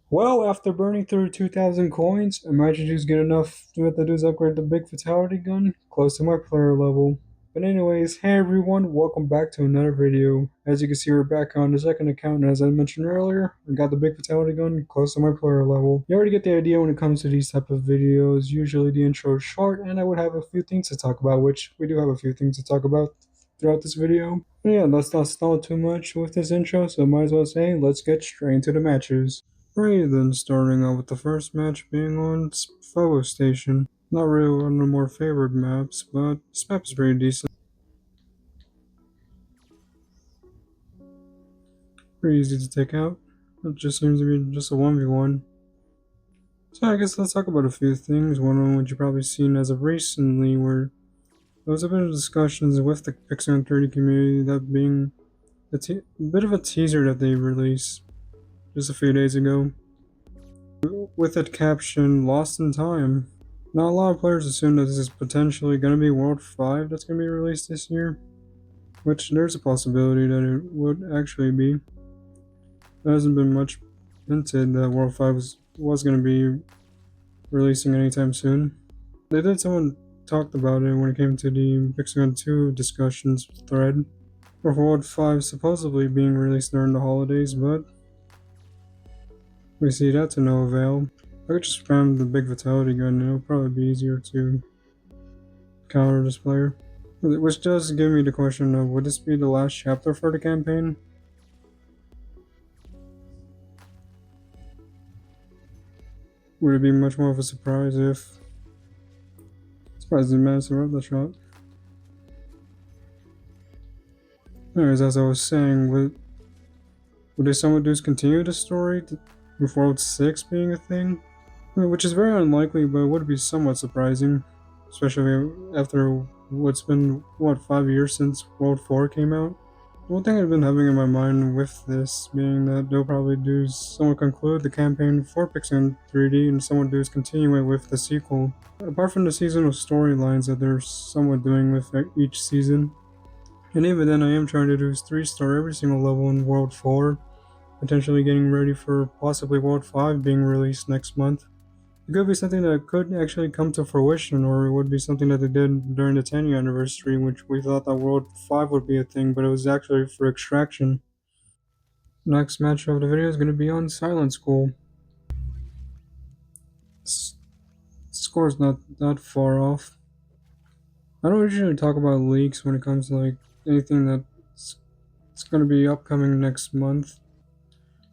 Well, after burning through 2,000 coins, imagine just get enough to have to do is upgrade the big fatality gun close to my player level. But anyways, hey everyone, welcome back to another video. As you can see, we're back on the second account, and as I mentioned earlier, I got the big fatality gun close to my player level. You already get the idea when it comes to these type of videos. Usually the intro is short, and I would have a few things to talk about, which we do have a few things to talk about throughout this video. But yeah, let's not stall too much with this intro, so might as well say, let's get straight into the matches. Right, then starting out with the first match being on Fogo Station. Not really one of the more favored maps, but this map is pretty decent. Pretty easy to take out. It just seems to be just a 1v1. So I guess let's talk about a few things. One of them which you've probably seen as of recently, where there was a bit of discussions with the Pixel 30 community, that being a bit of a teaser that they released just a few days ago. With it captioned "Lost in Time." Now, a lot of players assume that this is potentially going to be World 5 that's going to be released this year, which there's a possibility that it would actually be. There hasn't been much hinted that World 5 was going to be releasing anytime soon. They did, someone talked about it when it came to the Pixel 2 discussions thread, for World 5 supposedly being released during the holidays, but we see that to no avail. I could just spam the big fatality gun and it'll probably be easier to counter this player. Which does give me the question of, would this be the last chapter for the campaign? Would it be much more of a surprise if... Surprised didn't manage to rub the shot. Anyways, as I was saying, would they somewhat just continue the story with World 6 being a thing? Which is very unlikely, but it would be somewhat surprising. Especially after what's been, 5 years since World 4 came out? One thing I've been having in my mind with this being that they'll probably do someone conclude the campaign for Pixel 3D and someone do is continue it with the sequel. Apart from the seasonal storylines that they're somewhat doing with each season. And even then, I am trying to do 3-star every single level in World 4, potentially getting ready for possibly World 5 being released next month. It could be something that could actually come to fruition, or it would be something that they did during the 10th anniversary, which we thought that World 5 would be a thing, but it was actually for Extraction. Next match of the video is going to be on Silent School. Score's not that far off. I don't usually talk about leaks when it comes to like anything that's going to be upcoming next month.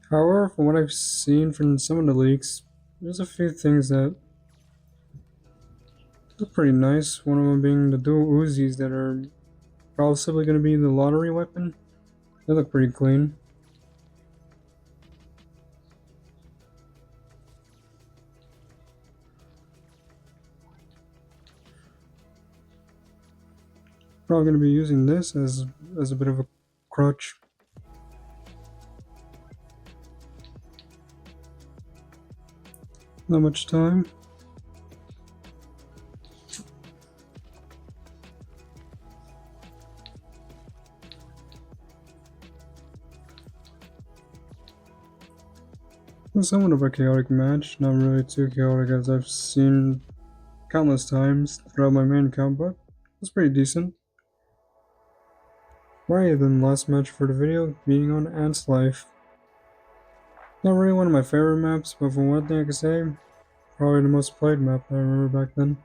However, from what I've seen from some of the leaks, there's a few things that look pretty nice. One of them being the dual Uzis that are possibly going to be the lottery weapon. They look pretty clean. Probably going to be using this as a bit of a crutch. Not much time. It was somewhat of a chaotic match, not really too chaotic as I've seen countless times throughout my main account, but it was pretty decent. Right, then last match for the video being on Ant's Life. Not really one of my favorite maps, but from one thing I can say, probably the most played map I remember back then.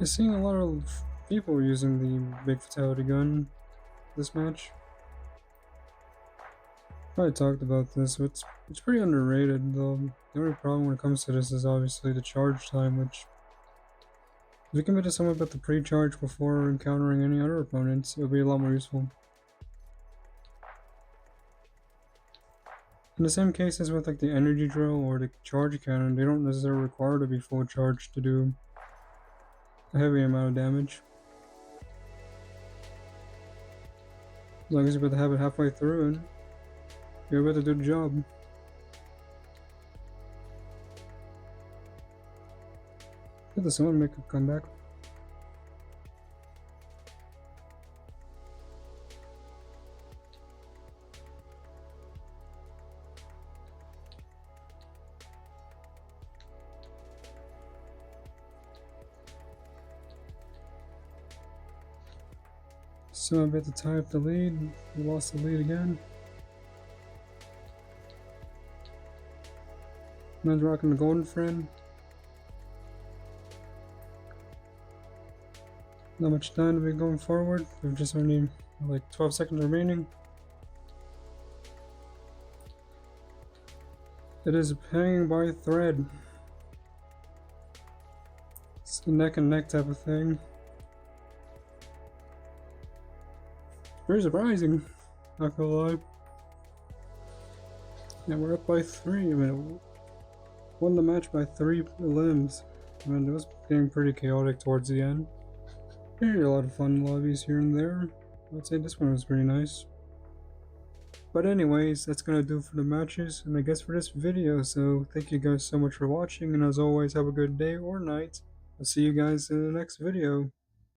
I've seen a lot of people using the big fatality gun this match. Probably talked about this, but it's pretty underrated though. The only problem when it comes to this is obviously the charge time, which if you can get to someone about the pre-charge before encountering any other opponents, it'll be a lot more useful. In the same case as with like the energy drill or the charge cannon, they don't necessarily require to be full charge to do a heavy amount of damage. As long as you're about to have it halfway through and you're about to do the job. Did someone make a comeback? So I'm about to tie up the lead. We lost the lead again. Man's rocking the golden friend. Not much time to be going forward. We've just only like 12 seconds remaining. It is hanging by a thread. It's a neck and neck type of thing. Very surprising, not gonna lie. Yeah, we're up by 3. I mean, won the match by 3 limbs. I mean, it was getting pretty chaotic towards the end. There are a lot of fun lobbies here and there. I'd say this one was pretty nice. But anyways, that's gonna do for the matches and I guess for this video. So thank you guys so much for watching, and as always, have a good day or night. I'll see you guys in the next video.